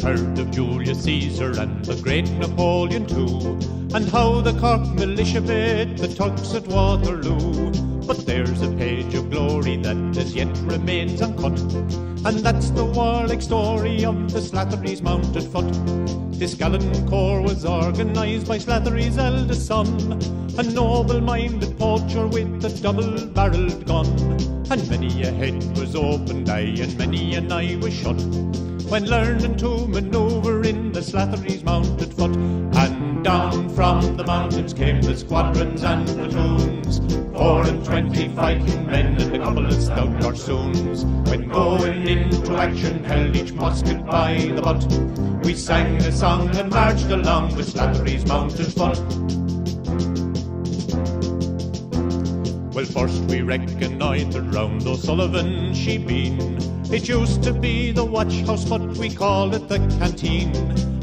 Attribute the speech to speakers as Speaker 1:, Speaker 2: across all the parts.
Speaker 1: heard of Julius Caesar and the great Napoleon too, and how the Cork militia beat the Turks at Waterloo. But there's a page of glory that as yet remains uncut, and that's the warlike story of the Slattery's mounted foot. This gallant corps was organised by Slattery's eldest son, a noble-minded poacher with a double-barrelled gun. And many a head was opened, aye, and many an eye was shut, when learning to manoeuvre in the Slattery's mounted foot. And down from the mountains came the squadrons and platoons, 24 fighting men and a couple of stout garçons. When going into action, held each musket by the butt, we sang a song and marched along with Slattery's mounted foot. Well, first we reconnoitred round O'Sullivan Shebeen. It used to be the watch house, but we called it the canteen.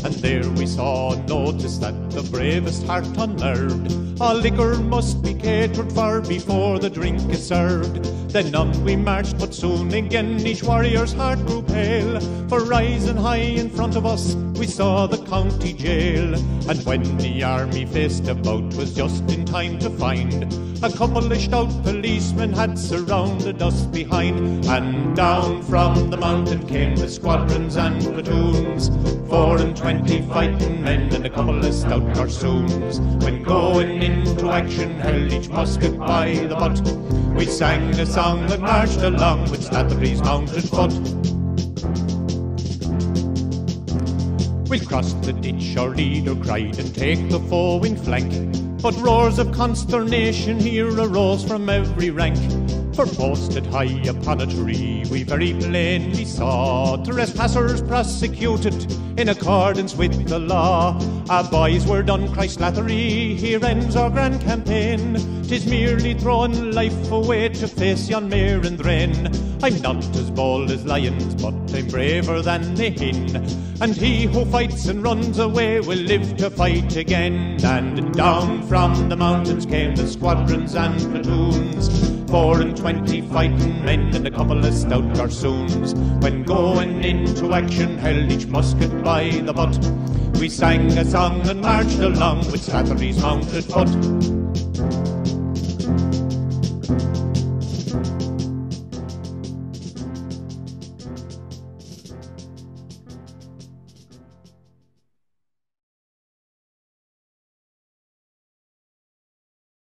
Speaker 1: And there we saw and noticed that the bravest heart unnerved, all liquor must be catered for before the drink is served. Then on we marched, but soon again each warrior's heart grew pale, for rising high in front of us we saw the county jail. And when the army faced about, was just in time to find a couple of stout policemen had surrounded us behind. And down from the mountain came the squadrons and platoons, 24 fighting men and a couple of stout garçons. When going into action, held each musket by the butt, we sang a song and marched along with Slattery's mounted foot. We crossed the ditch, our leader cried, and take the foe in flank. But roars of consternation here arose from every rank, for posted high upon a tree we very plainly saw trespassers prosecuted in accordance with the law. Our boys were done, Christ Slattery, here ends our grand campaign. 'Tis merely throwing life away to face yon mare and drain. I'm not as bold as lions, but I'm braver than the hin, and he who fights and runs away will live to fight again. And down from the mountains came the squadrons and platoons, 24 fighting men and a couple of stout garçons. When going into action, held each musket by the butt, we sang a song and marched along with Slattery's mounted foot.